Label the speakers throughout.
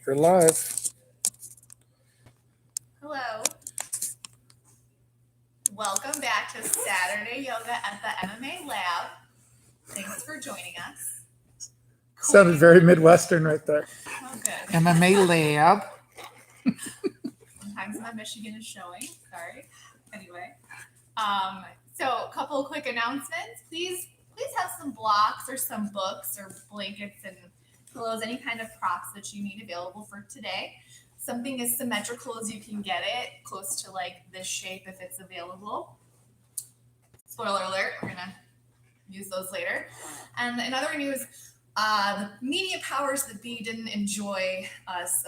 Speaker 1: We're live.
Speaker 2: Hello. Welcome back to Saturday Yoga at the MMA Lab. Thanks for joining us.
Speaker 1: Sounded very Midwestern right there.
Speaker 2: Oh, good.
Speaker 3: MMA Lab.
Speaker 2: Sometimes my Michigan is showing. Sorry. Anyway, so a couple quick announcements. Please have some blocks or some books or blankets and pillows, any kind of props that you need available for today. Something as symmetrical as you can get it, close to like this shape if it's available. Spoiler alert, we're gonna use those later. And in other news, the media powers that be didn't enjoy us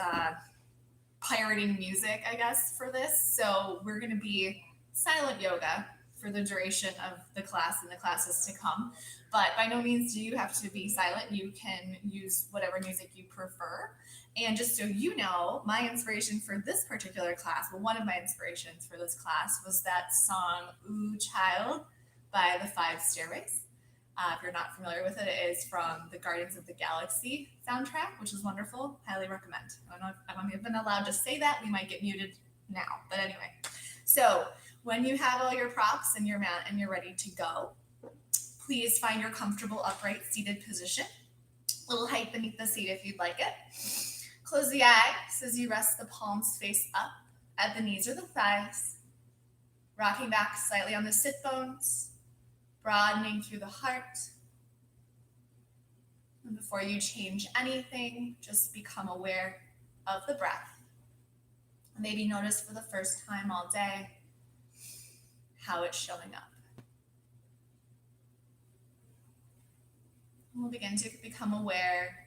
Speaker 2: pirating music, I guess, for this. So we're gonna be silent yoga for the duration of the class and the classes to come. But by no means do you have to be silent. You can use whatever music you prefer. And just so you know, my inspiration for this particular class, well, one of my inspirations for this class was that song, Ooh Child, by the Five Stairways. If you're not familiar with it, it is from the Guardians of the Galaxy soundtrack, which is wonderful. Highly recommend. I don't know if I'm even allowed to say that. We might get muted now. But anyway, so when you have all your props and your mat and you're ready to go, please find your comfortable upright seated position. A little height beneath the seat if you'd like it. Close the eyes as you rest the palms face up at the knees or the thighs, rocking back slightly on the sit bones, broadening through the heart. And before you change anything, just become aware of the breath. Maybe notice for the first time all day how it's showing up. We'll begin to become aware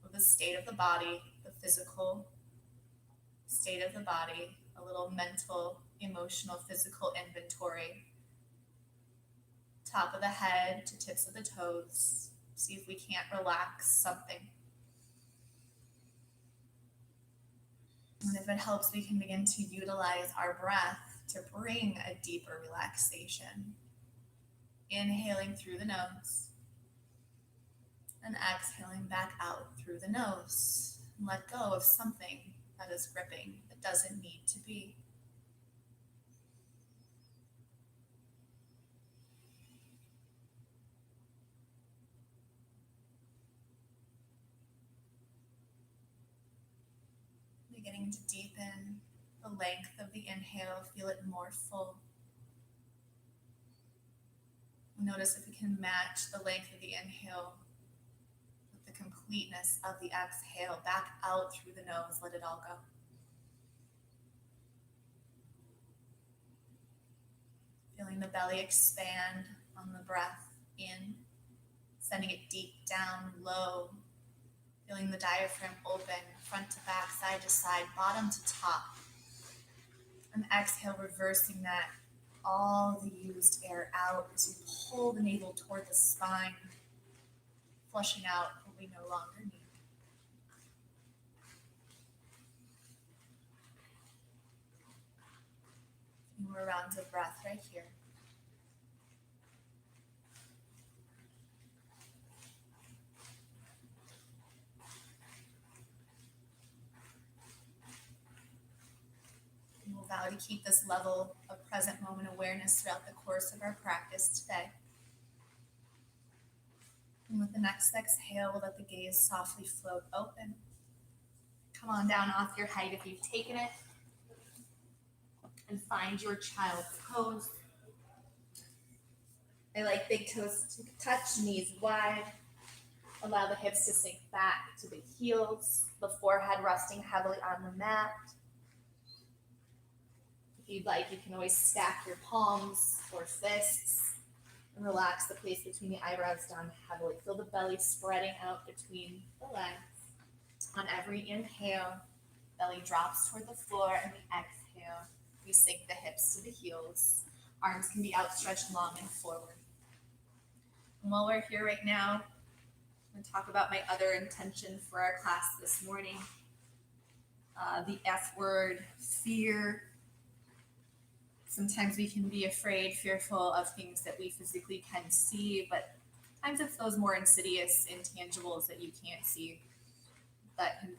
Speaker 2: of the state of the body, the physical state of the body, a little mental, emotional, physical inventory. Top of the head to tips of the toes. See if we can't relax something. And if it helps, we can begin to utilize our breath to bring a deeper relaxation. Inhaling through the nose and exhaling back out through the nose. And let go of something that is gripping, that doesn't need to be. Beginning to deepen the length of the inhale, feel it more full. Notice if we can match the length of the inhale with the completeness of the exhale, back out through the nose, let it all go. Feeling the belly expand on the breath in, sending it deep down, low. Feeling the diaphragm open, front to back, side to side, bottom to top. And exhale, reversing that, all the used air out as you pull the navel toward the spine, flushing out what we no longer need. A few more rounds of breath right here. We'll vow to keep this level of present moment awareness throughout the course of our practice today. And with the next exhale, we'll let the gaze softly float open. Come on down off your height if you've taken it. And find your child's pose. I like big toes to touch, knees wide. Allow the hips to sink back to the heels, the forehead resting heavily on the mat. If you'd like, you can always stack your palms or fists and relax the place between the eyebrows down heavily. Feel the belly spreading out between the legs. On every inhale, belly drops toward the floor, and the exhale, we sink the hips to the heels. Arms can be outstretched long and forward. And while we're here right now, I'm going to talk about my other intention for our class this morning. The F word, fear. Sometimes we can be afraid, fearful of things that we physically can see, but sometimes it's those more insidious intangibles that you can't see. that can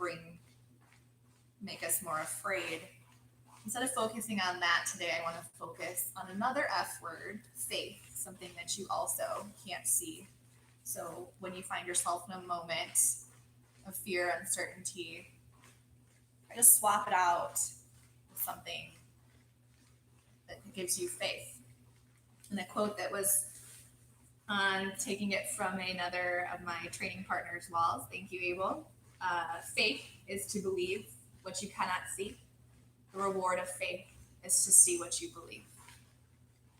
Speaker 2: make us more afraid. Instead of focusing on that today, I want to focus on another F word, faith, something that you also can't see. So when you find yourself in a moment of fear, uncertainty, try to swap it out with something that gives you faith. And a quote that was on taking it from another of my training partners' walls. Thank you, Abel. Faith is to believe what you cannot see. The reward of faith is to see what you believe.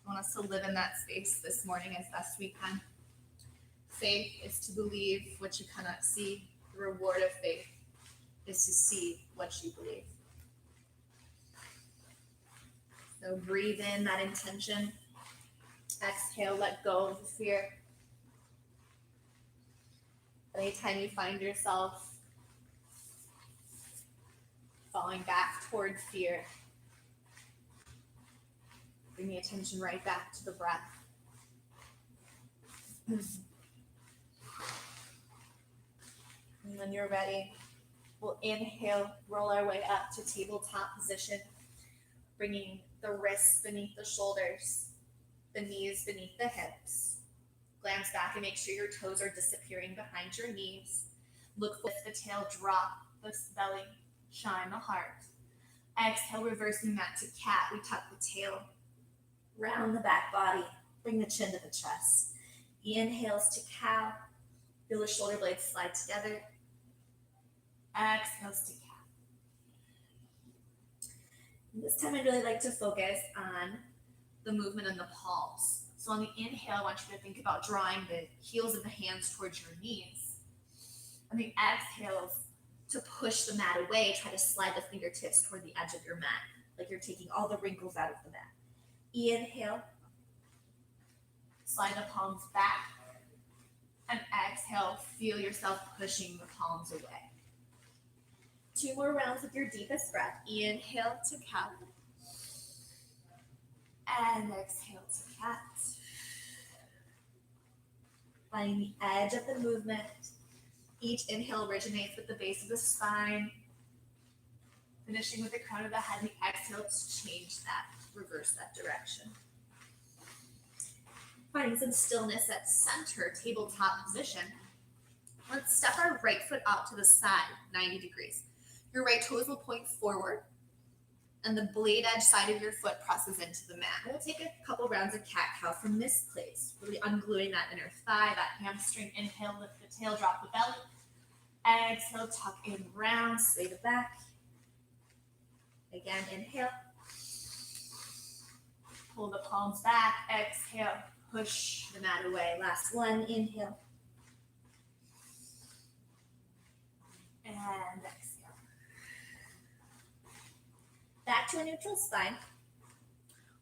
Speaker 2: I want us to live in that space this morning as best we can. Faith is to believe what you cannot see. The reward of faith is to see what you believe. So breathe in that intention. Exhale, let go of the fear. Anytime you find yourself falling back toward fear, bring the attention right back to the breath. And when you're ready, we'll inhale, roll our way up to tabletop position, bringing the wrists beneath the shoulders, the knees beneath the hips. Glance back and make sure your toes are disappearing behind your knees. Look for the tail, drop the belly, shine the heart. Exhale, reversing that to cat. We tuck the tail, round the back body, bring the chin to the chest. Inhales to cow, feel the shoulder blades slide together. Exhales to cat. And this time I'd really like to focus on the movement in the palms. So on the inhale, I want you to think about drawing the heels of the hands towards your knees. On the exhale, to push the mat away, try to slide the fingertips toward the edge of your mat, like you're taking all the wrinkles out of the mat. Inhale, slide the palms back, and exhale, feel yourself pushing the palms away. 2 more rounds with your deepest breath. Inhale to cow, and exhale to cat. Finding the edge of the movement. Each inhale originates with the base of the spine, finishing with the crown of the head. And the exhale to change that, reverse that direction. Finding some stillness at center, tabletop position. Let's step our right foot out to the side, 90 degrees. Your right toes will point forward, and the blade edge side of your foot presses into the mat. We'll take a couple rounds of cat-cow from this place, really ungluing that inner thigh, that hamstring. Inhale, lift the tail, drop the belly. Exhale, tuck in round, sway the back. Again, inhale. Pull the palms back. Exhale, push the mat away. Last one, inhale. And exhale. Back to a neutral spine.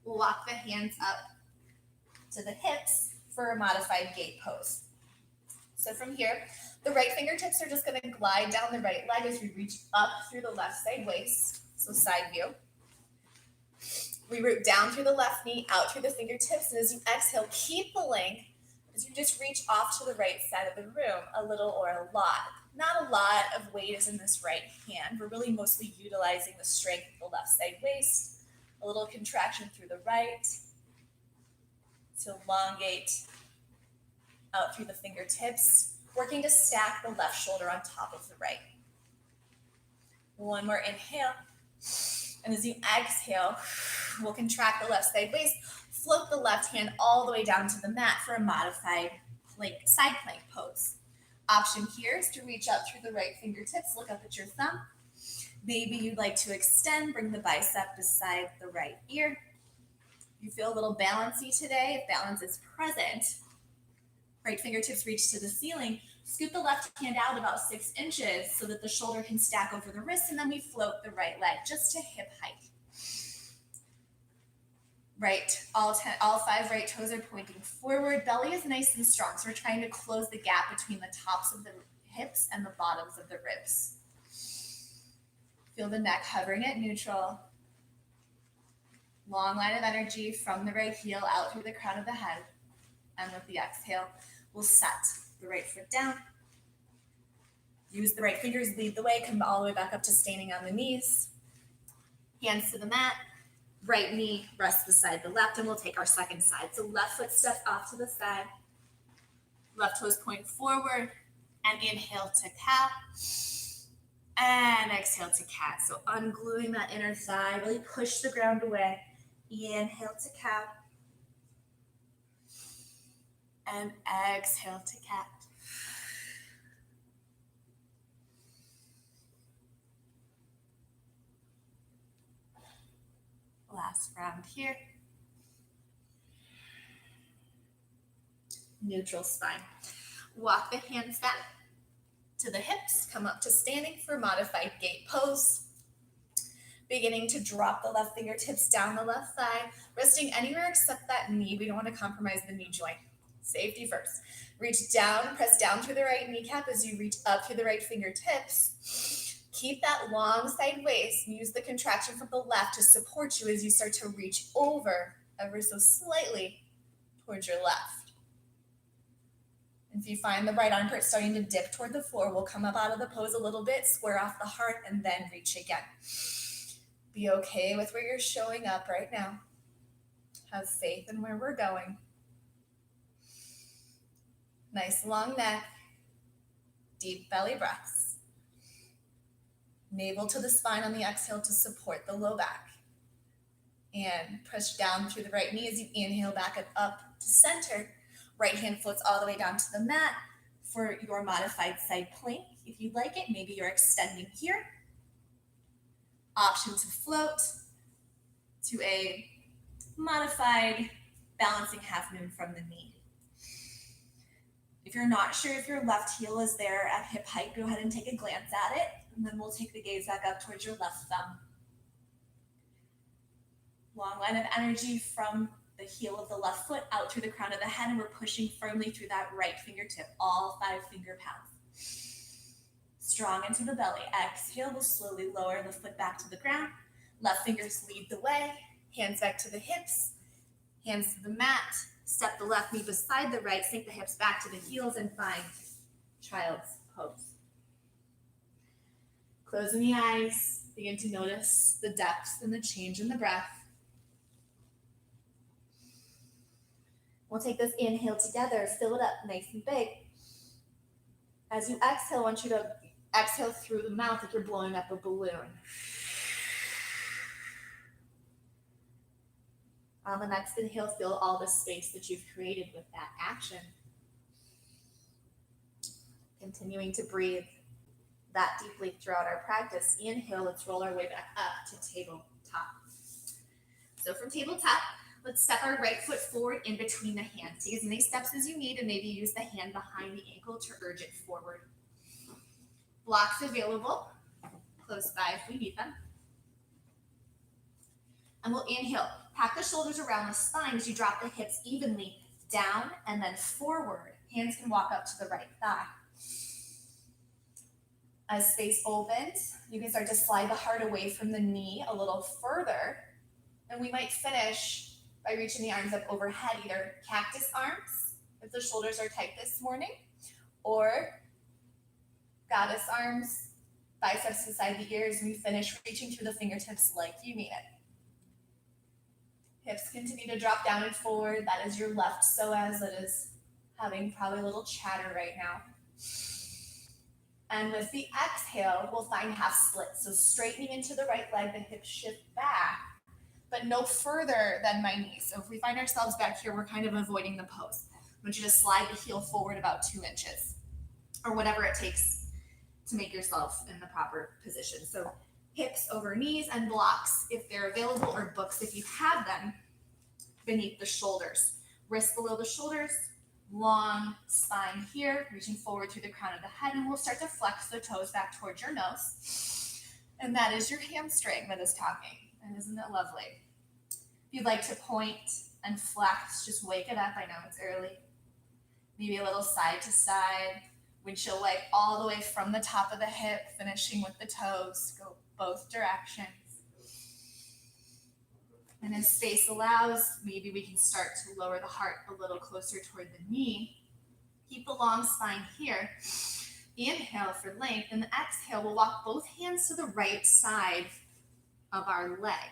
Speaker 2: We'll walk the hands up to the hips for a modified gate pose. So from here, the right fingertips are just going to glide down the right leg as we reach up through the left side waist. So side view. We root down through the left knee, out through the fingertips, and as you exhale, keep the length as you just reach off to the right side of the room, a little or a lot. Not a lot of weight is in this right hand. We're really mostly utilizing the strength of the left side waist, a little contraction through the right, to elongate out through the fingertips, working to stack the left shoulder on top of the right. One more inhale, and as you exhale, we'll contract the left side waist, float the left hand all the way down to the mat for a modified side plank pose. Option here is to reach up through the right fingertips, look up at your thumb. Maybe you'd like to extend, bring the bicep beside the right ear. You feel a little balancy today. If balance is present, right fingertips reach to the ceiling. Scoot the left hand out about 6 inches so that the shoulder can stack over the wrist, and then we float the right leg just to hip height. Right, all 5 right toes are pointing forward. Belly is nice and strong, so we're trying to close the gap between the tops of the hips and the bottoms of the ribs. Feel the neck hovering at neutral. Long line of energy from the right heel out through the crown of the head. And with the exhale, we'll set the right foot down. Use the right fingers, lead the way, come all the way back up to standing on the knees. Hands to the mat, right knee rests beside the left, and we'll take our second side. So left foot steps off to the side, left toes point forward, and inhale to cow, and exhale to cat. So ungluing that inner thigh, really push the ground away. Inhale to cow, and exhale to cat. Last round here. Neutral spine. Walk the hands back to the hips, come up to standing for modified gate pose. Beginning to drop the left fingertips down the left thigh, resting anywhere except that knee. We don't want to compromise the knee joint. Safety first. Reach down, press down through the right kneecap as you reach up through the right fingertips. Keep that long side waist. Use the contraction from the left to support you as you start to reach over ever so slightly towards your left. If you find the right arm part starting to dip toward the floor, we'll come up out of the pose a little bit, square off the heart, and then reach again. Be okay with where you're showing up right now. Have faith in where we're going. Nice long neck, deep belly breaths. Navel to the spine on the exhale to support the low back. And push down through the right knee as you inhale back up to center. Right hand floats all the way down to the mat for your modified side plank. If you'd like it, maybe you're extending here. Option to float to a modified balancing half moon from the knee. If you're not sure if your left heel is there at hip height, go ahead and take a glance at it, and then we'll take the gaze back up towards your left thumb. Long line of energy from the heel of the left foot out through the crown of the head, and we're pushing firmly through that right fingertip, all 5 finger paths. Strong into the belly. Exhale, we'll slowly lower the foot back to the ground. Left fingers lead the way, hands back to the hips, hands to the mat. Step the left knee beside the right, sink the hips back to the heels, and find child's pose. Closing the eyes, begin to notice the depth and the change in the breath. We'll take this inhale together, fill it up nice and big. As you exhale, I want you to exhale through the mouth like you're blowing up a balloon. On the next inhale, fill all the space that you've created with that action. Continuing to breathe that deeply throughout our practice. Inhale, let's roll our way back up to tabletop. So from tabletop, let's step our right foot forward in between the hands. Take as many steps as you need, and maybe use the hand behind the ankle to urge it forward. Blocks available close by if we need them. And we'll inhale. Pack the shoulders around the spine as you drop the hips evenly down and then forward. Hands can walk up to the right thigh. As space opens, you can start to slide the heart away from the knee a little further. And we might finish by reaching the arms up overhead, either cactus arms, if the shoulders are tight this morning, or goddess arms, biceps beside the ears, and we finish reaching through the fingertips like you mean it. Hips continue to drop down and forward. That is your left psoas that is having probably a little chatter right now. And with the exhale, we'll find half split. So straightening into the right leg, the hips shift back, but no further than my knees. So if we find ourselves back here, we're kind of avoiding the pose. I want you to slide the heel forward about 2 inches, or whatever it takes to make yourself in the proper position. So hips over knees, and blocks if they're available, or books if you have them, beneath the shoulders. Wrists below the shoulders, long spine here, reaching forward through the crown of the head, and we'll start to flex the toes back towards your nose. And that is your hamstring that is talking. And isn't it lovely? If you'd like to point and flex, just wake it up. I know it's early. Maybe a little side to side. Windshield wipe all the way from the top of the hip, finishing with the toes. Go both directions. And as space allows, maybe we can start to lower the heart a little closer toward the knee. Keep the long spine here. Inhale for length, and the exhale, we'll walk both hands to the right side of our leg.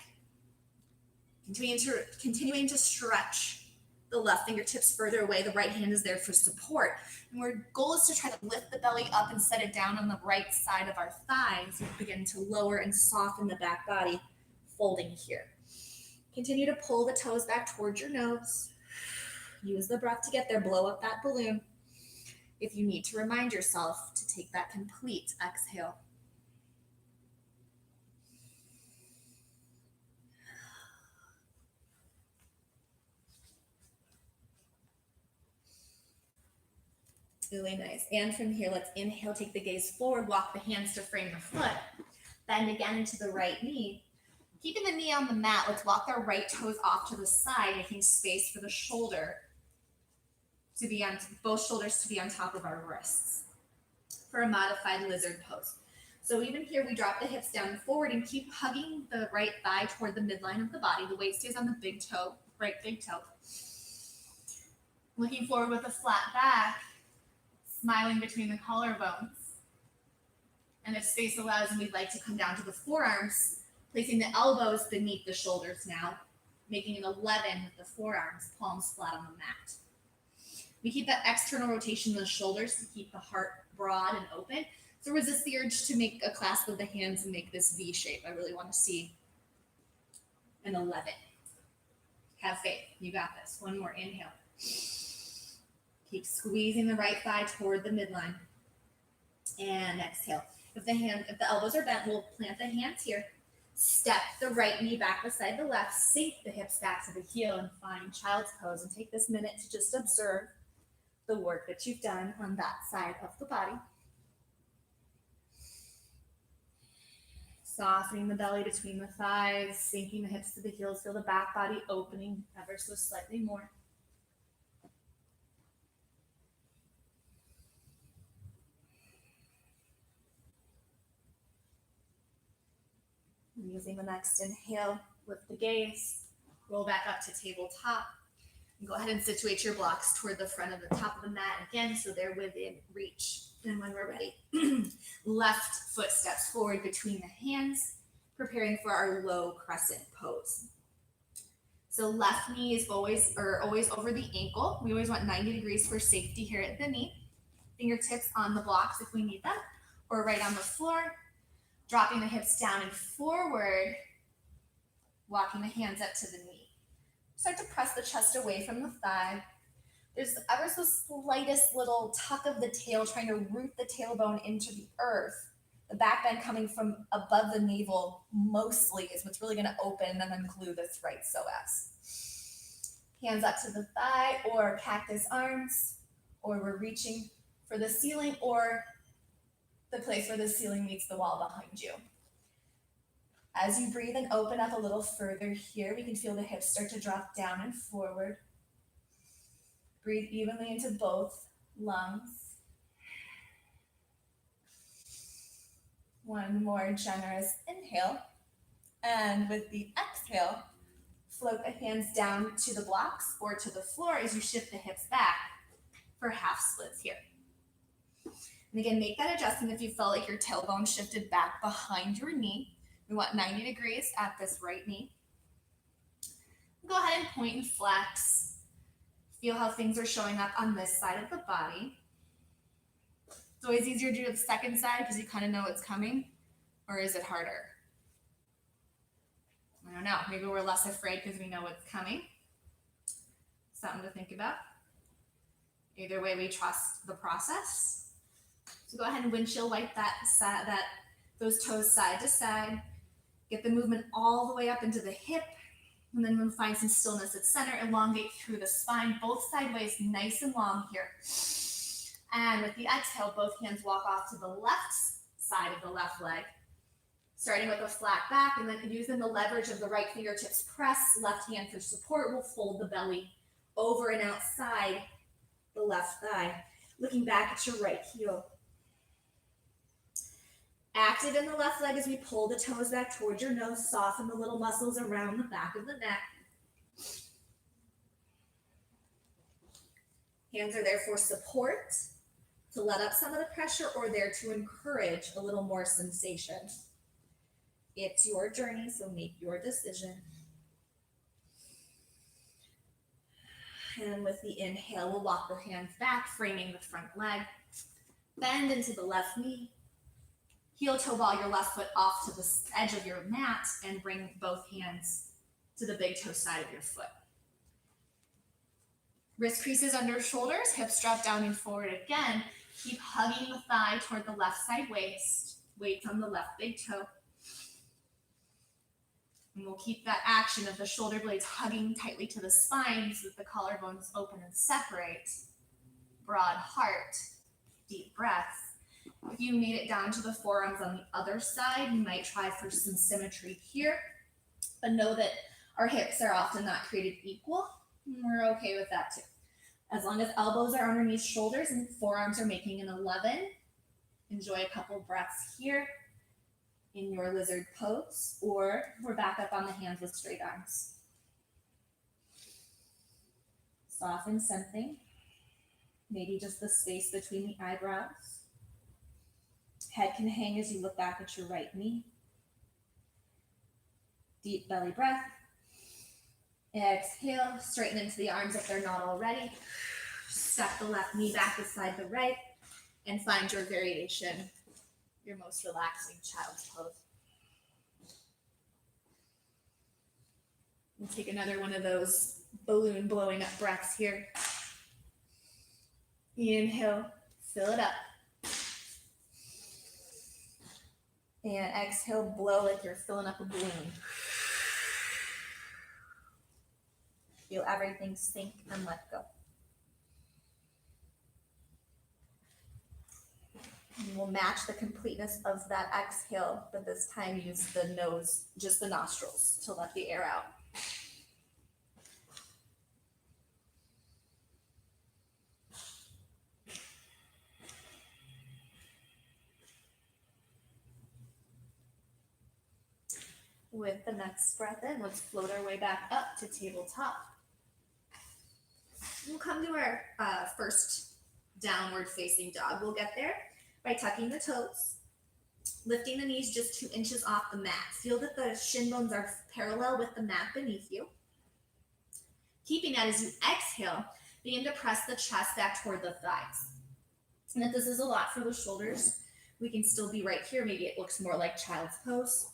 Speaker 2: Continuing to stretch the left fingertips further away. The right hand is there for support. And our goal is to try to lift the belly up and set it down on the right side of our thighs. We begin to lower and soften the back body, folding here. Continue to pull the toes back towards your nose. Use the breath to get there. Blow up that balloon. If you need to remind yourself to take that complete exhale. Really nice. And from here, let's inhale, take the gaze forward, walk the hands to frame the foot, bend again into the right knee. Keeping the knee on the mat, let's walk our right toes off to the side, making space for the shoulder to be on, both shoulders to be on top of our wrists for a modified lizard pose. So even here, we drop the hips down and forward and keep hugging the right thigh toward the midline of the body. The weight stays on the big toe, right big toe. Looking forward with a flat back, smiling between the collarbones. And if space allows and we'd like to come down to the forearms, placing the elbows beneath the shoulders now, making an 11 with the forearms, palms flat on the mat. We keep that external rotation of the shoulders to keep the heart broad and open. So resist the urge to make a clasp of the hands and make this V shape. I really want to see an 11. Have faith. You got this. One more. Inhale. Keep squeezing the right thigh toward the midline. And exhale. If the elbows are bent, we'll plant the hands here. Step the right knee back beside the left. Sink the hips back to the heel and find child's pose. And take this minute to just observe the work that you've done on that side of the body. Softening the belly between the thighs, sinking the hips to the heels. Feel the back body opening ever so slightly more. Using the next inhale, lift the gaze, roll back up to tabletop. And go ahead and situate your blocks toward the front of the top of the mat again so they're within reach. And when we're ready, left foot steps forward between the hands, preparing for our low crescent pose. So left knee is always over the ankle. We always want 90 degrees for safety here at the knee. Fingertips on the blocks if we need them, or right on the floor. Dropping the hips down and forward, walking the hands up to the knee. Start to press the chest away from the thigh. There's ever so slightest little tuck of the tail, trying to root the tailbone into the earth. The back bend coming from above the navel mostly is what's really going to open and then glue this right psoas. Hands up to the thigh or cactus arms, or we're reaching for the ceiling or the place where the ceiling meets the wall behind you. As you breathe and open up a little further here, we can feel the hips start to drop down and forward. Breathe evenly into both lungs. One more generous inhale. And with the exhale, float the hands down to the blocks or to the floor as you shift the hips back for half splits here. And again, make that adjustment if you felt like your tailbone shifted back behind your knee. We want 90 degrees at this right knee. Go ahead and point and flex. Feel how things are showing up on this side of the body. It's always easier to do the second side because you kind of know it's coming. Or is it harder? I don't know. Maybe we're less afraid because we know it's coming. Something to think about. Either way, we trust the process. So go ahead and windshield wipe those toes side to side. Get the movement all the way up into the hip. And then we'll find some stillness at center. Elongate through the spine, both sideways, nice and long here. And with the exhale, both hands walk off to the left side of the left leg. Starting with a flat back, and then using the leverage of the right fingertips, press left hand for support. We'll fold the belly over and outside the left thigh. Looking back at your right heel. Active in the left leg as we pull the toes back towards your nose, soften the little muscles around the back of the neck. Hands are there for support. to let up some of the pressure or there to encourage a little more sensation. It's your journey, so make your decision. And with the inhale, we'll walk the hands back, framing the front leg. Bend into the left knee. Heel toe ball your left foot off to the edge of your mat and bring both hands to the big toe side of your foot. Wrist creases under shoulders, hips drop down and forward again. Keep hugging the thigh toward the left side waist. Weight from the left big toe. And we'll keep that action of the shoulder blades hugging tightly to the spine so that the collarbones open and separate. Broad heart, deep breaths. If you made it down to the forearms on the other side, you might try for some symmetry here. But know that our hips are often not created equal. And we're okay with that too. As long as elbows are underneath shoulders and forearms are making an 11. Enjoy a couple breaths here in your lizard pose, or we're back up on the hands with straight arms. Soften something, maybe just the space between the eyebrows. Head can hang as you look back at your right knee. Deep belly breath. Exhale, straighten into the arms if they're not already. Step the left knee back beside the right and find your variation, your most relaxing child's pose. And take another one of those balloon blowing up breaths here. Inhale, fill it up. And exhale, blow like you're filling up a balloon. Feel everything sink and let go. And we'll match the completeness of that exhale, but this time use the nose, just the nostrils, to let the air out. With the next breath in, let's float our way back up to tabletop. We'll come to our first downward facing dog. We'll get there by tucking the toes, lifting the knees just 2 inches off the mat. Feel that the shin bones are parallel with the mat beneath you. Keeping that as you exhale, begin to press the chest back toward the thighs. And if this is a lot for the shoulders, we can still be right here. Maybe it looks more like child's pose.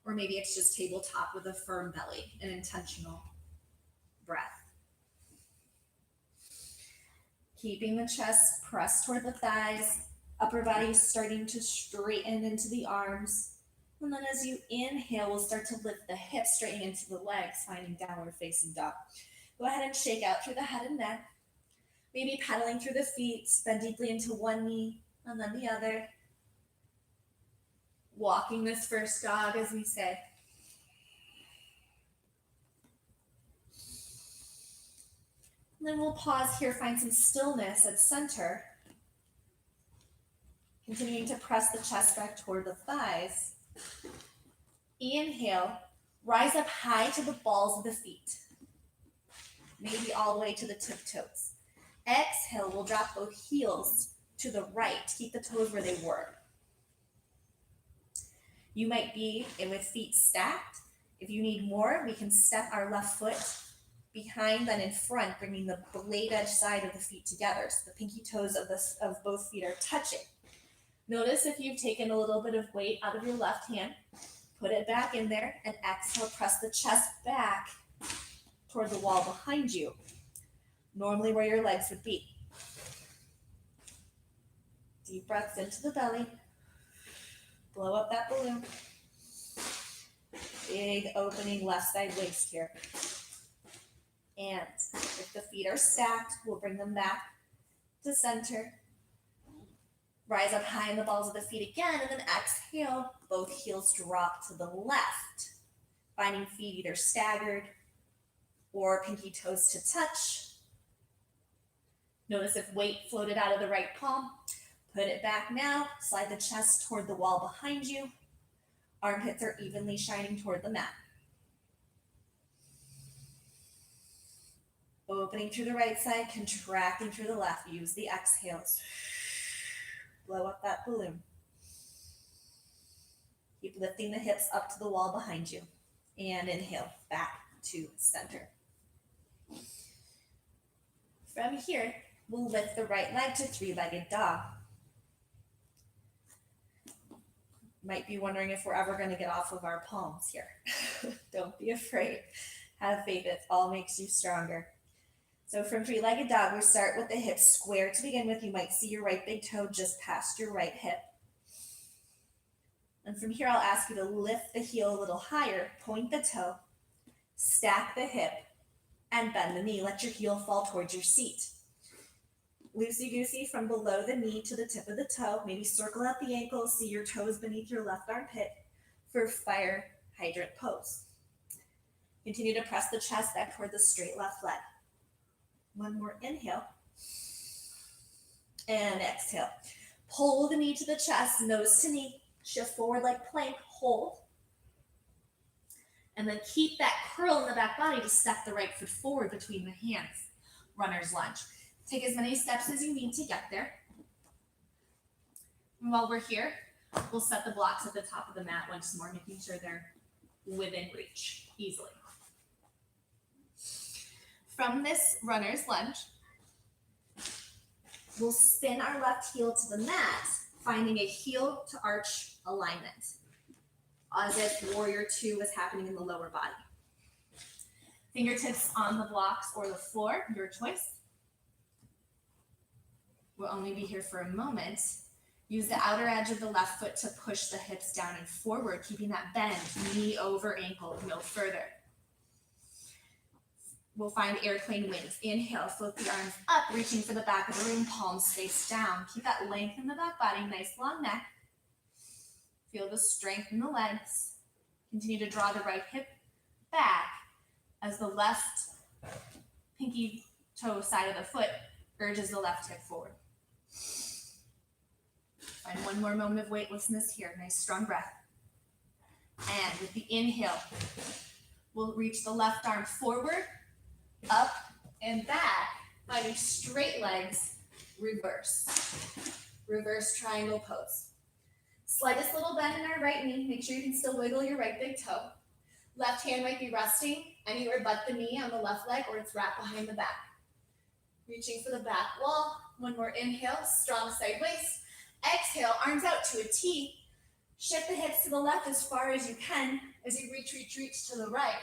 Speaker 2: Or maybe it's just tabletop with a firm belly, an intentional breath. Keeping the chest pressed toward the thighs, upper body starting to straighten into the arms. And then as you inhale, we'll start to lift the hips, straightening into the legs, finding downward facing dog. Go ahead and shake out through the head and neck. Maybe pedaling through the feet, bend deeply into one knee and then the other. Walking this first dog, as we say. And then we'll pause here, find some stillness at center. Continuing to press the chest back toward the thighs. Inhale, rise up high to the balls of the feet. Maybe all the way to the tiptoes. Exhale, we'll drop both heels to the right. Keep the toes where they were. You might be in with feet stacked. If you need more, we can step our left foot behind and in front, bringing the blade edge side of the feet together. So the pinky toes of both feet are touching. Notice if you've taken a little bit of weight out of your left hand, put it back in there and exhale, press the chest back toward the wall behind you, normally where your legs would be. Deep breaths into the belly. Blow up that balloon. Big opening left side waist here. And if the feet are stacked, we'll bring them back to center. Rise up high in the balls of the feet again, and then exhale, both heels drop to the left. Finding feet either staggered or pinky toes to touch. Notice if weight floated out of the right palm. Put it back now. Slide the chest toward the wall behind you. Armpits are evenly shining toward the mat.
Speaker 3: Opening through the right side, contracting through the left. Use the exhales. Blow up that balloon. Keep lifting the hips up to the wall behind you. And inhale, back to center. From here, we'll lift the right leg to three-legged dog. Might be wondering if we're ever going to get off of our palms here. Don't be afraid. Have faith, it all makes you stronger. So from three-legged dog, we start with the hips square to begin with. You might see your right big toe just past your right hip. And from here, I'll ask you to lift the heel a little higher, point the toe, stack the hip, and bend the knee. Let your heel fall towards your seat. Loosey-goosey from below the knee to the tip of the toe. Maybe circle out the ankle, see your toes beneath your left armpit for fire hydrant pose. Continue to press the chest back toward the straight left leg. One more inhale. And exhale. Pull the knee to the chest, nose to knee. Shift forward like plank, hold. And then keep that curl in the back body to step the right foot forward between the hands. Runner's lunge. Take as many steps as you need to get there. And while we're here, we'll set the blocks at the top of the mat once more, making sure they're within reach easily. From this runner's lunge, we'll spin our left heel to the mat, finding a heel to arch alignment, as if warrior two is happening in the lower body. Fingertips on the blocks or the floor, your choice. We'll only be here for a moment. Use the outer edge of the left foot to push the hips down and forward, keeping that bend, knee over ankle, no further. We'll find airplane wings. Inhale, float the arms up, reaching for the back of the room, palms face down. Keep that length in the back body, nice long neck. Feel the strength in the legs. Continue to draw the right hip back as the left pinky toe side of the foot urges the left hip forward. Find one more moment of weightlessness here. Nice strong breath. And with the inhale, we'll reach the left arm forward, up and back, finding straight legs, reverse. Reverse triangle pose. Slightest little bend in our right knee. Make sure you can still wiggle your right big toe. Left hand might be resting anywhere but the knee on the left leg, or it's wrapped behind the back. Reaching for the back wall. One more inhale, strong side waist. Exhale, arms out to a T. Shift the hips to the left as far as you can as you reach to the right.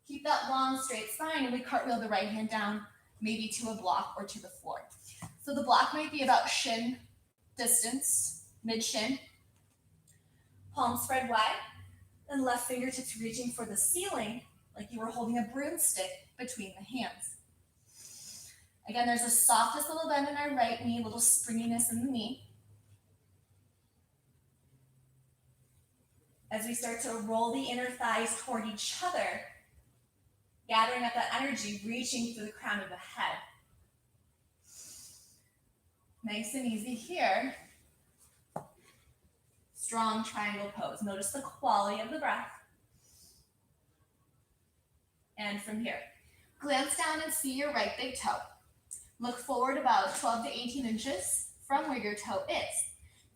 Speaker 3: Keep that long, straight spine, and we cartwheel the right hand down, maybe to a block or to the floor. So the block might be about shin distance, mid-shin. Palms spread wide, and left fingertips reaching for the ceiling like you were holding a broomstick between the hands. Again, there's the softest little bend in our right knee, a little springiness in the knee. As we start to roll the inner thighs toward each other, gathering up that energy, reaching through the crown of the head. Nice and easy here. Strong triangle pose. Notice the quality of the breath. And from here, glance down and see your right big toe. Look forward about 12 to 18 inches from where your toe is.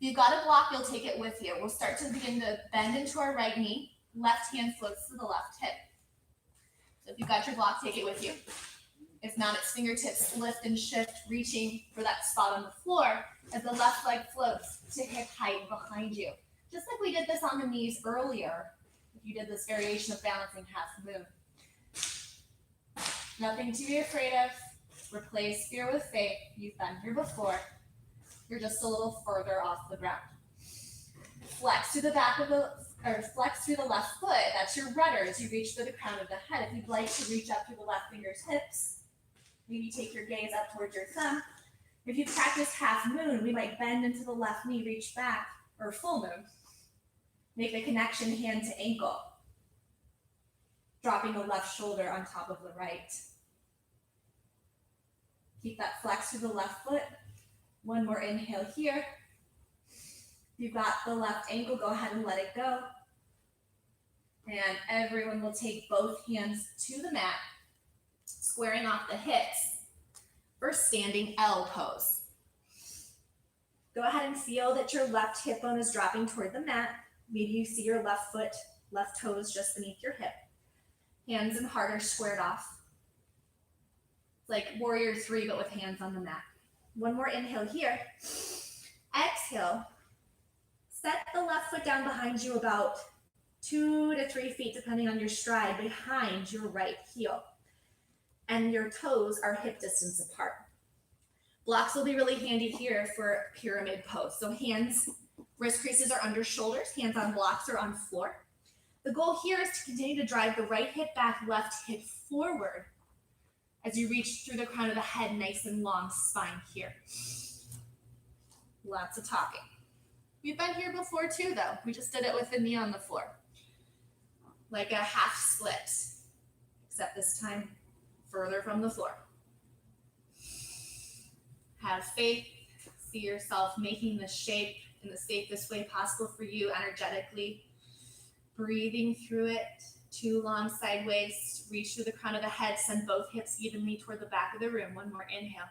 Speaker 3: If you've got a block, you'll take it with you. We'll start to begin to bend into our right knee. Left hand floats to the left hip. So if you've got your block, take it with you. If not, it's fingertips lift and shift, reaching for that spot on the floor as the left leg floats to hip height behind you. Just like we did this on the knees earlier, if you did this variation of balancing half moon. Nothing to be afraid of. Replace fear with faith. You've been here before. You're just a little further off the ground. Flex through the back of flex through the left foot. That's your rudder as you reach for the crown of the head. If you'd like to reach up through the left finger's hips, maybe take your gaze up towards your thumb. If you practice half moon, we might bend into the left knee, reach back, or full moon. Make the connection hand to ankle. Dropping the left shoulder on top of the right. Keep that flex through the left foot. One more inhale here. If you've got the left ankle, go ahead and let it go. And everyone will take both hands to the mat. squaring off the hips for standing L pose. Go ahead and feel that your left hip bone is dropping toward the mat. Maybe you see your left foot, left toes just beneath your hip. Hands and heart are squared off. It's like warrior 3, but with hands on the mat. One more inhale here. Exhale. Set the left foot down behind you about 2 to 3 feet, depending on your stride, behind your right heel. And your toes are hip distance apart. Blocks will be really handy here for pyramid pose. So hands, wrist creases are under shoulders, hands on blocks or on floor. The goal here is to continue to drive the right hip back, left hip forward as you reach through the crown of the head, nice and long spine here. Lots of talking. We've been here before too, though. We just did it with the knee on the floor. Like a half split, except this time further from the floor. Have faith, see yourself making the shape in the safest way possible for you energetically. Breathing through it, 2 long sideways, reach through the crown of the head, send both hips evenly toward the back of the room. One more inhale.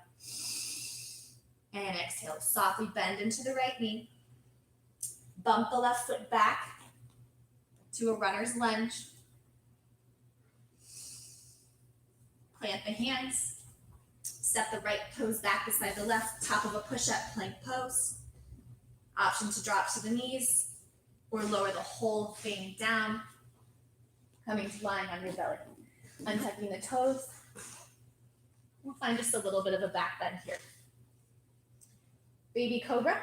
Speaker 3: And exhale, softly bend into the right knee. Bump the left foot back to a runner's lunge. Plant the hands. Step the right toes back beside the left, top of a push-up plank pose. Option to drop to the knees or lower the whole thing down, coming to lying on your belly. Untucking the toes. We'll find just a little bit of a back bend here. Baby cobra.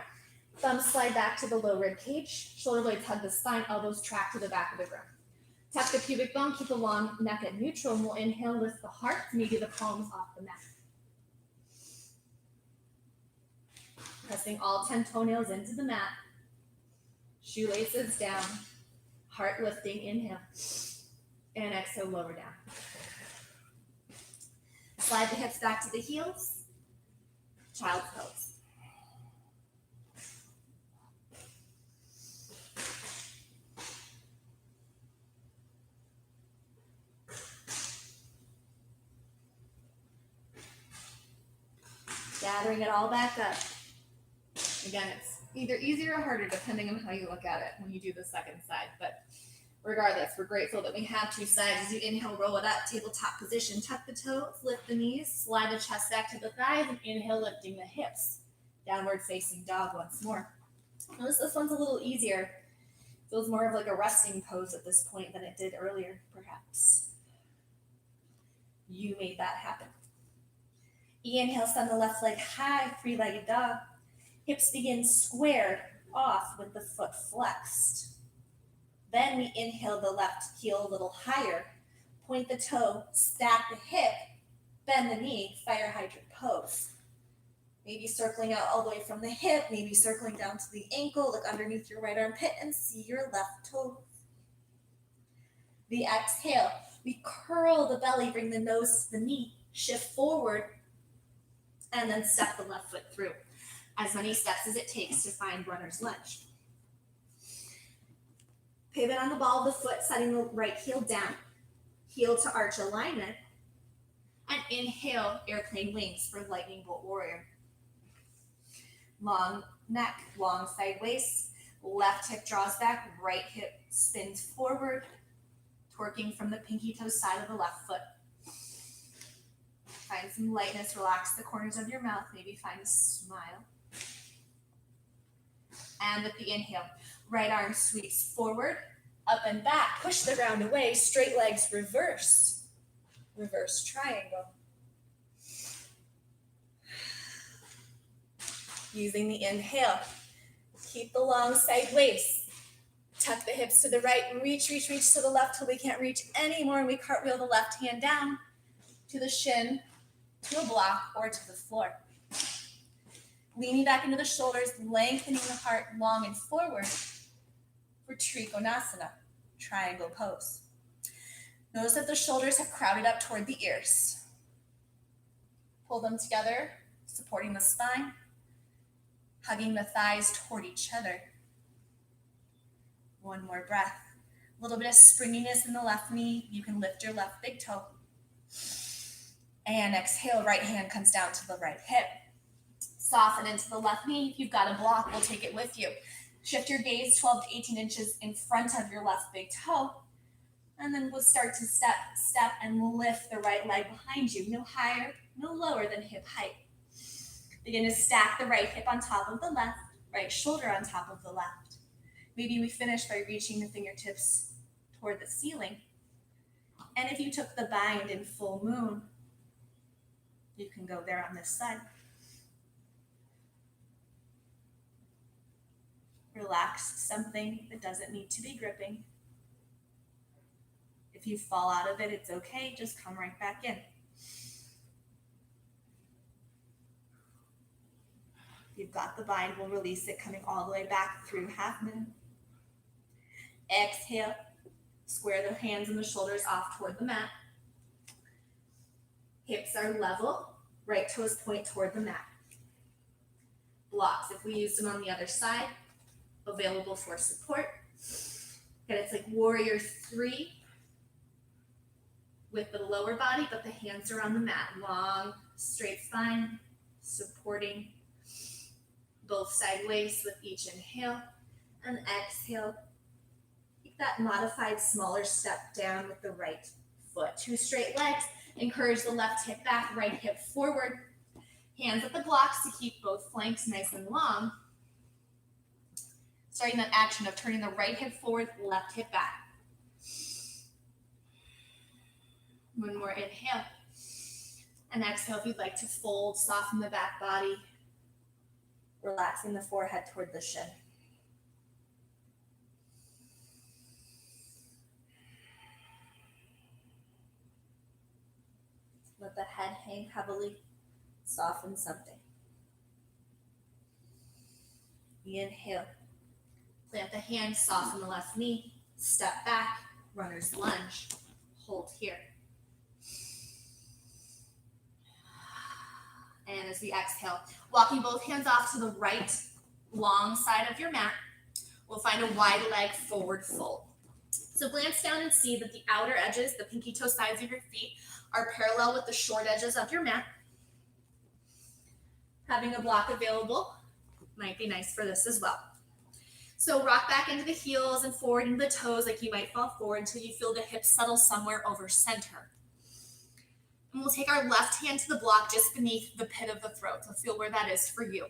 Speaker 3: Thumbs slide back to the low rib cage. Shoulder blades hug the spine, elbows track to the back of the ground. Tap the pubic bone, keep the long neck at neutral, and we'll inhale, lift the heart, maybe the palms off the mat. Pressing all 10 toenails into the mat. Shoelaces down, heart lifting, inhale. And exhale, lower down. Slide the hips back to the heels. Child's pose. Gathering it all back up. Again, it's either easier or harder depending on how you look at it when you do the second side. But regardless, we're grateful that we have 2 sides. As you inhale, roll it up, tabletop position. Tuck the toes, lift the knees, slide the chest back to the thighs, and inhale, lifting the hips. Downward facing dog once more. Notice this one's a little easier. Feels more of like a resting pose at this point than it did earlier, perhaps. You made that happen. Inhale, send the left leg high, 3-legged dog. Hips begin squared off with the foot flexed. Then we inhale the left heel a little higher. Point the toe, stack the hip, bend the knee, fire hydrant pose. Maybe circling out all the way from the hip, maybe circling down to the ankle, look underneath your right armpit and see your left toe. The exhale, we curl the belly, bring the nose to the knee, shift forward, and then step the left foot through. As many steps as it takes to find runner's lunge. Pivot on the ball of the foot, setting the right heel down. Heel to arch alignment. And inhale, airplane wings for lightning bolt warrior. Long neck, long side waist. Left hip draws back, right hip spins forward, torquing from the pinky toe side of the left foot. Find some lightness, relax the corners of your mouth, maybe find a smile. And with the inhale, right arm sweeps forward, up and back, push the ground away, straight legs reverse. Reverse triangle. Using the inhale, keep the long side waist. Tuck the hips to the right and reach to the left till we can't reach anymore, and we cartwheel the left hand down to the shin, to a block, or to the floor. Leaning back into the shoulders, lengthening the heart long and forward for Trikonasana, triangle pose. Notice that the shoulders have crowded up toward the ears. Pull them together, supporting the spine, hugging the thighs toward each other. One more breath. A little bit of springiness in the left knee. You can lift your left big toe. And exhale, right hand comes down to the right hip. Soften into the left knee. If you've got a block, we'll take it with you. Shift your gaze 12 to 18 inches in front of your left big toe. And then we'll start to step, and lift the right leg behind you. No higher, no lower than hip height. Begin to stack the right hip on top of the left, right shoulder on top of the left. Maybe we finish by reaching the fingertips toward the ceiling. And if you took the bind in full moon, you can go there on this side. Relax something that doesn't need to be gripping. If you fall out of it, it's okay. Just come right back in. If you've got the bind, we'll release it, coming all the way back through half moon. Exhale. Square the hands and the shoulders off toward the mat. Hips are level. Right toes point toward the mat. Blocks, if we use them on the other side, available for support. Again, it's like warrior 3 with the lower body, but the hands are on the mat. Long, straight spine, supporting both sideways with each inhale, and exhale. Keep that modified smaller step down with the right foot. 2 straight legs. Encourage the left hip back, right hip forward. Hands at the blocks to keep both flanks nice and long. Starting that action of turning the right hip forward, left hip back. One more inhale. And exhale if you'd like to fold, soften the back body, relaxing the forehead toward the shin. Let the head hang heavily, soften something. Inhale. Plant the hand, soften the left knee, step back, runner's lunge. Hold here. And as we exhale, walking both hands off to the right long side of your mat, we'll find a wide leg forward fold. So glance down and see that the outer edges, the pinky toe sides of your feet, are parallel with the short edges of your mat. Having a block available might be nice for this as well. So rock back into the heels and forward into the toes like you might fall forward until you feel the hips settle somewhere over center. And we'll take our left hand to the block just beneath the pit of the throat. So feel where that is for you.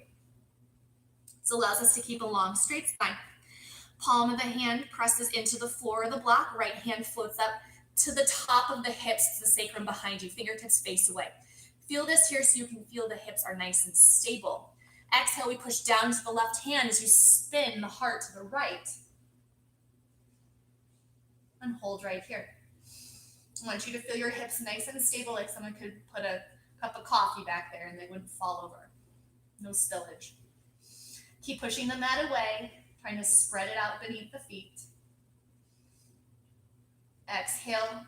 Speaker 3: This allows us to keep a long straight spine. Palm of the hand presses into the floor of the block. Right hand floats up to the top of the hips, to the sacrum behind you. Fingertips face away. Feel this here so you can feel the hips are nice and stable. Exhale, we push down to the left hand as you spin the heart to the right. And hold right here. I want you to feel your hips nice and stable, like someone could put a cup of coffee back there and they wouldn't fall over. No spillage. Keep pushing the mat away, trying to spread it out beneath the feet. Exhale,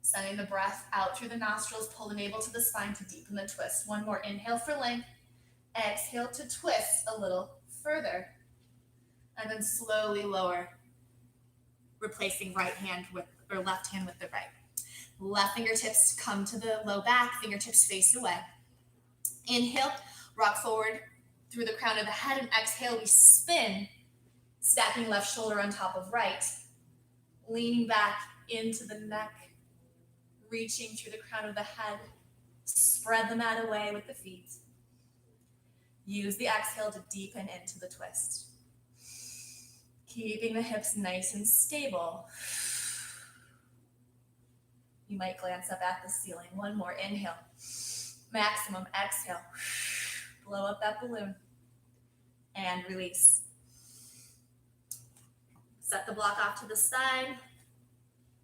Speaker 3: sending the breath out through the nostrils, pull the navel to the spine to deepen the twist. One more inhale for length. Exhale to twist a little further. And then slowly lower, replacing right hand with, or left hand with the right. Left fingertips come to the low back, fingertips face away. Inhale, rock forward through the crown of the head, and exhale, we spin, stacking left shoulder on top of right, leaning back into the neck, reaching through the crown of the head, spread the mat away with the feet. Use the exhale to deepen into the twist. Keeping the hips nice and stable. You might glance up at the ceiling. One more inhale. Maximum exhale. Blow up that balloon. And release. Set the block off to the side.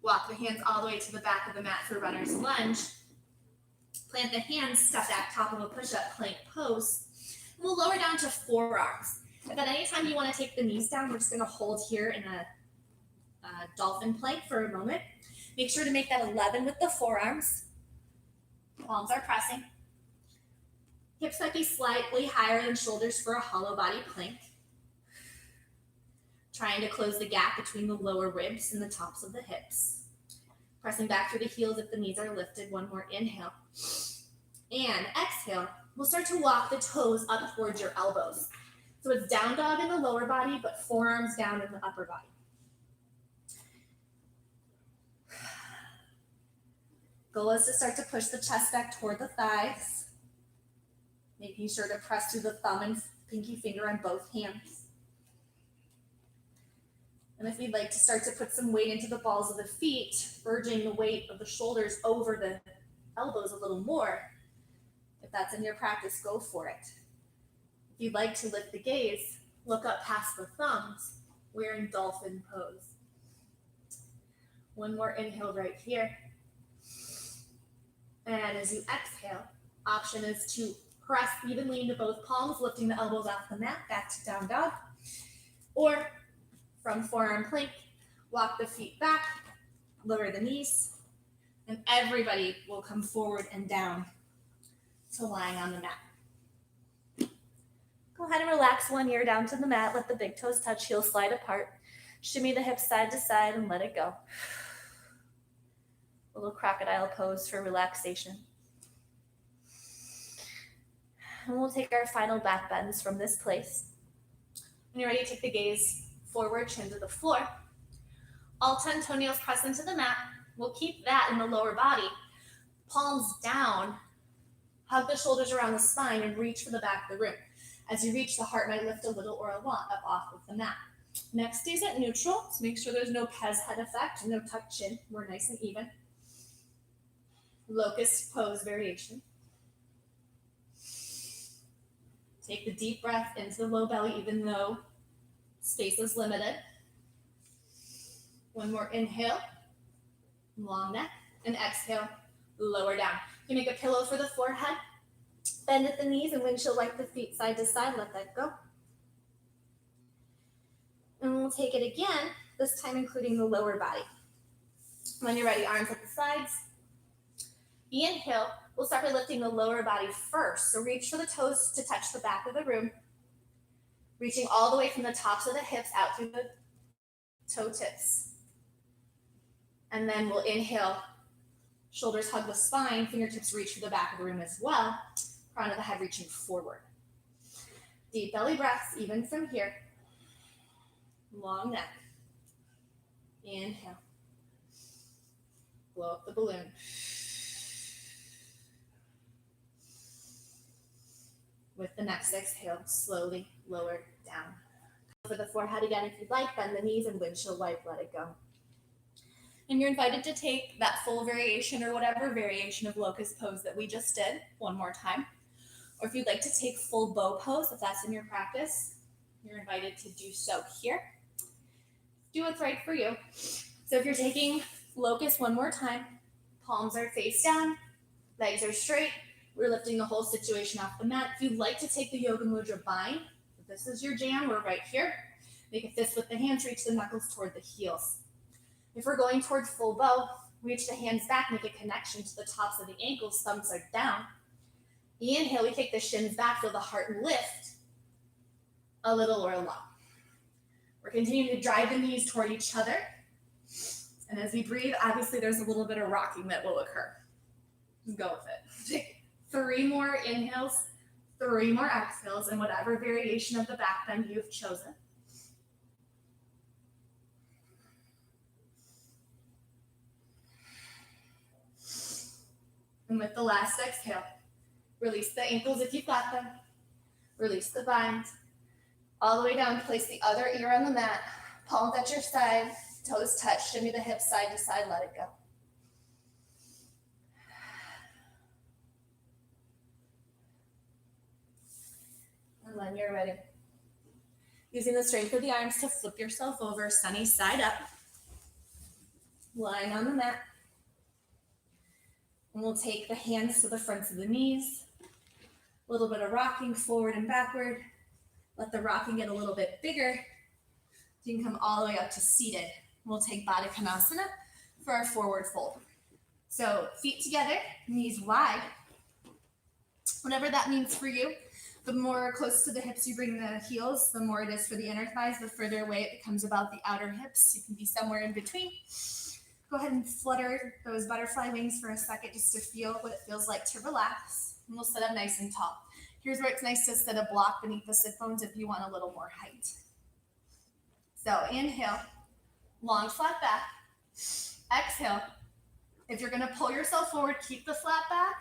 Speaker 3: Walk the hands all the way to the back of the mat for runner's lunge. Plant the hands, step back, top of a push-up, plank pose. And we'll lower down to forearms. And then anytime you want to take the knees down, we're just going to hold here in a dolphin plank for a moment. Make sure to make that 11 with the forearms. Palms are pressing. Hips might be slightly higher than shoulders for a hollow body plank. Trying to close the gap between the lower ribs and the tops of the hips. Pressing back through the heels if the knees are lifted. One more inhale. And exhale, we'll start to walk the toes up towards your elbows. So it's down dog in the lower body, but forearms down in the upper body. Goal is to start to push the chest back toward the thighs, making sure to press through the thumb and pinky finger on both hands. And if you'd like to start to put some weight into the balls of the feet, urging the weight of the shoulders over the elbows a little more, if that's in your practice, go for it. If you'd like to lift the gaze, look up past the thumbs. We're in dolphin pose. One more inhale right here. And as you exhale, option is to press evenly into both palms, lifting the elbows off the mat, back to down dog. Or from forearm plank, walk the feet back, lower the knees, and everybody will come forward and down to lying on the mat. Go ahead and relax one ear down to the mat. Let the big toes touch, heels slide apart. Shimmy the hips side to side and let it go. A little crocodile pose for relaxation. And we'll take our final back bends from this place. When you're ready, take the gaze forward, chin to the floor. All 10 toenails press into the mat. We'll keep that in the lower body. Palms down. Hug the shoulders around the spine and reach for the back of the room. As you reach, the heart might lift a little or a lot up off of the mat. Neck stays at neutral, so make sure there's no Pez head effect, no tucked chin. We're nice and even. Locust pose variation. Take the deep breath into the low belly, even though space is limited. One more inhale, long neck, and exhale, lower down. You make a pillow for the forehead, bend at the knees, and windshield wipe the feet side to side, let that go. And we'll take it again, this time including the lower body. When you're ready, arms at the sides. Inhale, we'll start by lifting the lower body first. So reach for the toes to touch the back of the room, reaching all the way from the tops of the hips out through the toe tips. And then we'll inhale, shoulders hug the spine, fingertips reach for the back of the room as well, crown of the head reaching forward. Deep belly breaths, even from here. Long neck. Inhale. Blow up the balloon. With the next exhale, slowly lower down. For the forehead again, if you'd like, bend the knees and windshield wipe, let it go. And you're invited to take that full variation or whatever variation of locust pose that we just did one more time. Or if you'd like to take full bow pose, if that's in your practice, you're invited to do so here. Do what's right for you. So if you're taking locust one more time, palms are face down, legs are straight. We're lifting the whole situation off the mat. If you'd like to take the Yoga Mudra bind, if this is your jam, we're right here. Make a fist with the hands, reach the knuckles toward the heels. If we're going towards full bow, reach the hands back, make a connection to the tops of the ankles, thumbs are down. Inhale, we take the shins back, feel the heart lift a little or a lot. We're continuing to drive the knees toward each other. And as we breathe, obviously there's a little bit of rocking that will occur. Just go with it. Take 3 more inhales, 3 more exhales, and whatever variation of the back bend you've chosen. And with the last exhale, release the ankles if you've got them. Release the bind. All the way down, place the other ear on the mat. Palms at your side, toes touch, shimmy the hips side to side, let it go. And when you're ready, using the strength of the arms to flip yourself over, sunny side up, lying on the mat. And we'll take the hands to the fronts of the knees, a little bit of rocking forward and backward. Let the rocking get a little bit bigger. You can come all the way up to seated. We'll take Baddha Konasana for our forward fold. So feet together, knees wide. Whatever that means for you. The more close to the hips you bring the heels, the more it is for the inner thighs. The further away it becomes about the outer hips. You can be somewhere in between. Go ahead and flutter those butterfly wings for a second just to feel what it feels like to relax. And we'll sit up nice and tall. Here's where it's nice to set a block beneath the sit bones if you want a little more height. So inhale, long flat back. Exhale. If you're gonna pull yourself forward, keep the flat back.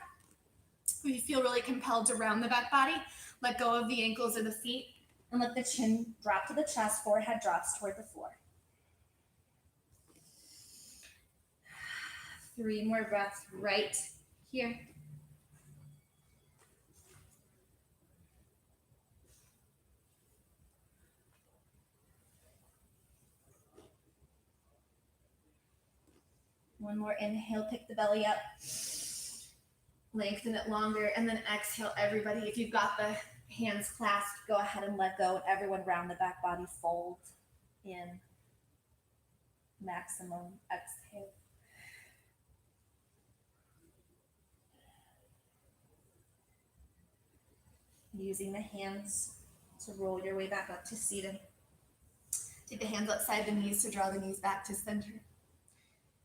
Speaker 3: If you feel really compelled to round the back body, let go of the ankles or the feet and let the chin drop to the chest, forehead drops toward the floor. 3 more breaths right here. One more inhale, pick the belly up. Lengthen it longer, and then exhale, everybody. If you've got the hands clasped, go ahead and let go. And everyone round the back body, fold in. Maximum exhale. Using the hands to roll your way back up to seated. Take the hands outside the knees to draw the knees back to center.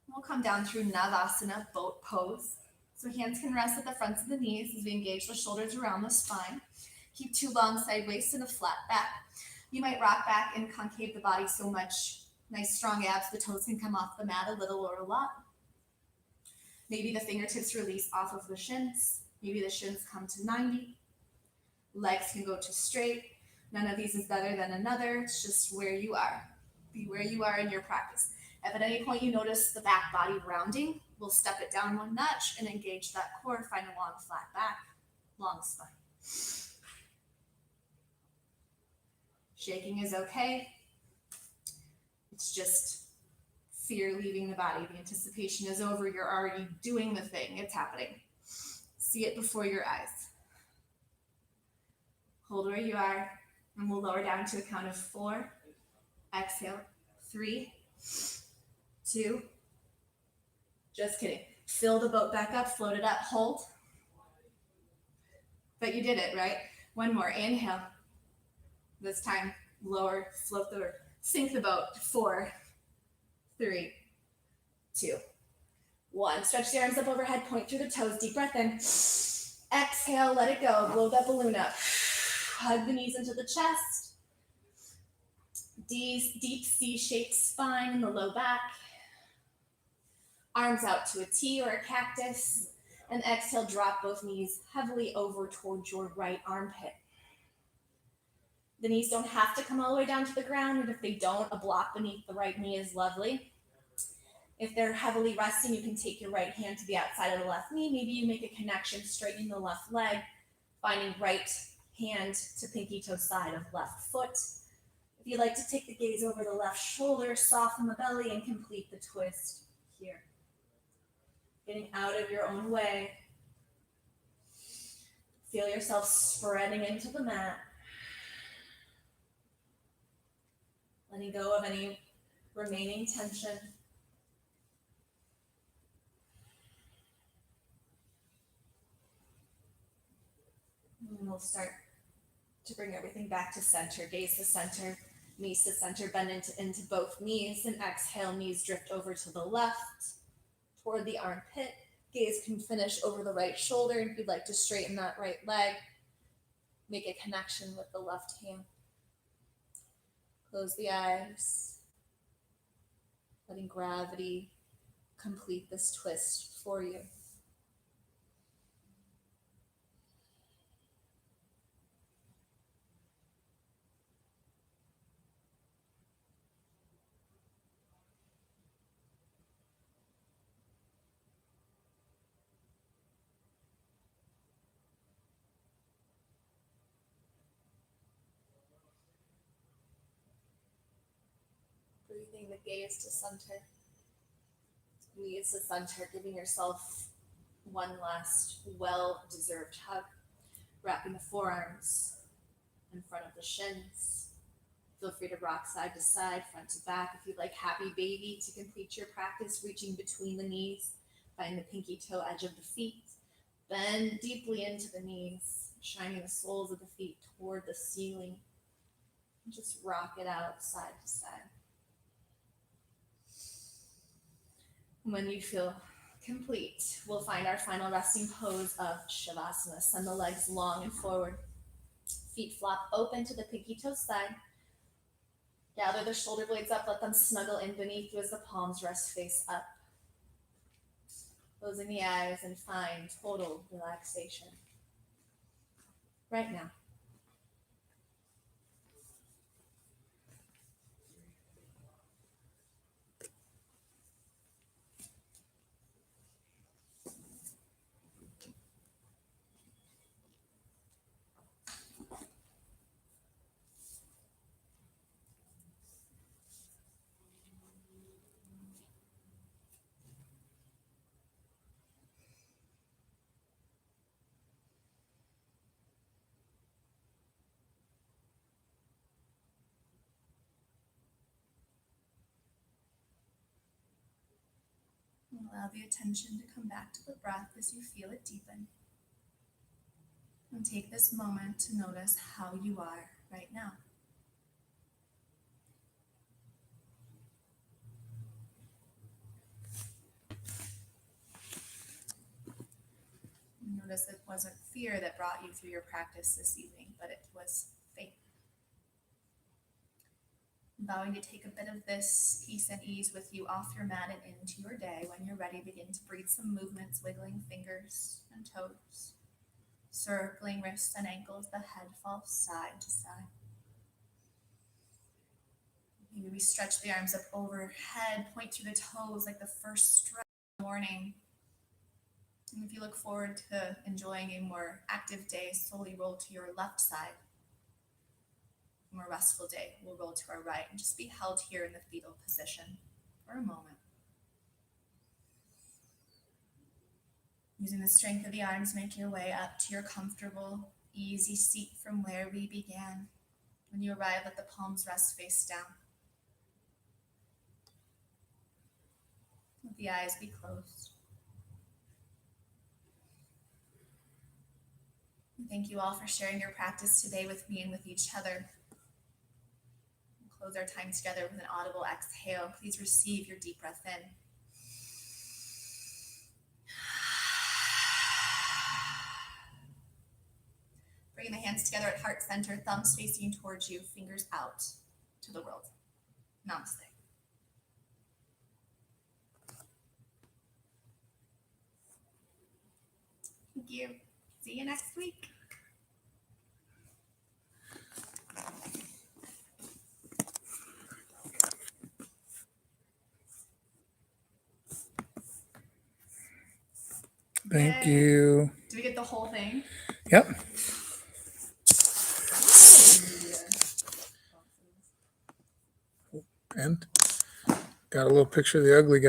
Speaker 3: We'll come down through Navasana, boat pose. So hands can rest at the fronts of the knees as we engage the shoulders around the spine. Keep 2 long side waists and a flat back. You might rock back and concave the body so much. Nice strong abs, the toes can come off the mat a little or a lot. Maybe the fingertips release off of the shins. Maybe the shins come to 90. Legs can go to straight. None of these is better than another. It's just where you are. Be where you are in your practice. If at any point you notice the back body rounding, we'll step it down 1 notch and engage that core. Find a long flat back, long spine. Shaking is okay. It's just fear leaving the body. The anticipation is over. You're already doing the thing. It's happening. See it before your eyes. Hold where you are, and we'll lower down to a count of 4. Exhale. 3, 2. Just kidding. Fill the boat back up, float it up, hold. But you did it, right? 1 more. Inhale. This time, lower, float the, sink the boat. 4, 3, 2, 1. Stretch the arms up overhead, point through the toes. Deep breath in. Exhale, let it go. Blow that balloon up. Hug the knees into the chest. Deep C-shaped spine in the low back. Arms out to a T or a cactus. And exhale, drop both knees heavily over towards your right armpit. The knees don't have to come all the way down to the ground, and if they don't, a block beneath the right knee is lovely. If they're heavily resting, you can take your right hand to the outside of the left knee. Maybe you make a connection, straightening the left leg, finding right hand to pinky toe side of left foot. If you'd like to take the gaze over the left shoulder, soften the belly and complete the twist here. Getting out of your own way. Feel yourself spreading into the mat. Letting go of any remaining tension. And we'll start to bring everything back to center. Gaze to center, knees to center, bend into both knees, and exhale, knees drift over to the left, toward the armpit. Gaze can finish over the right shoulder, and if you'd like to straighten that right leg, make a connection with the left hand. Close the eyes, letting gravity complete this twist for you. Breathing the gaze to center, knees to center, giving yourself one last well-deserved hug, wrapping the forearms in front of the shins. Feel free to rock side to side, front to back. If you'd like happy baby to complete your practice, reaching between the knees, find the pinky toe edge of the feet, bend deeply into the knees, shining the soles of the feet toward the ceiling, and just rock it out side to side. When you feel complete, we'll find our final resting pose of Shavasana. Send the legs long and forward. Feet flop open to the pinky toe side. Gather the shoulder blades up, let them snuggle in beneath you as the palms rest face up. Closing the eyes and find total relaxation. Right now. Allow the attention to come back to the breath as you feel it deepen. And take this moment to notice how you are right now. Notice it wasn't fear that brought you through your practice this evening, but it was faith. Vowing to take a bit of this peace and ease with you off your mat and into your day. When you're ready, begin to breathe some movements, wiggling fingers and toes, circling wrists and ankles. The head falls side to side. Maybe we stretch the arms up overhead, point through the toes like the first stretch in the morning. And if you look forward to enjoying a more active day, slowly roll to your left side. A more restful day, we'll roll to our right and just be held here in the fetal position for a moment. Using the strength of the arms, make your way up to your comfortable, easy seat from where we began. When you arrive, let the palms rest face down. Let the eyes be closed. Thank you all for sharing your practice today with me and with each other. We'll close our time together with an audible exhale. Please receive your deep breath in. Bring the hands together at heart center, thumbs facing towards you, fingers out to the world. Namaste. Thank you. See you next week.
Speaker 1: Thank
Speaker 2: Yay.
Speaker 1: you.
Speaker 2: Do we get the whole thing?
Speaker 1: Yep. And got a little picture of the ugly guy.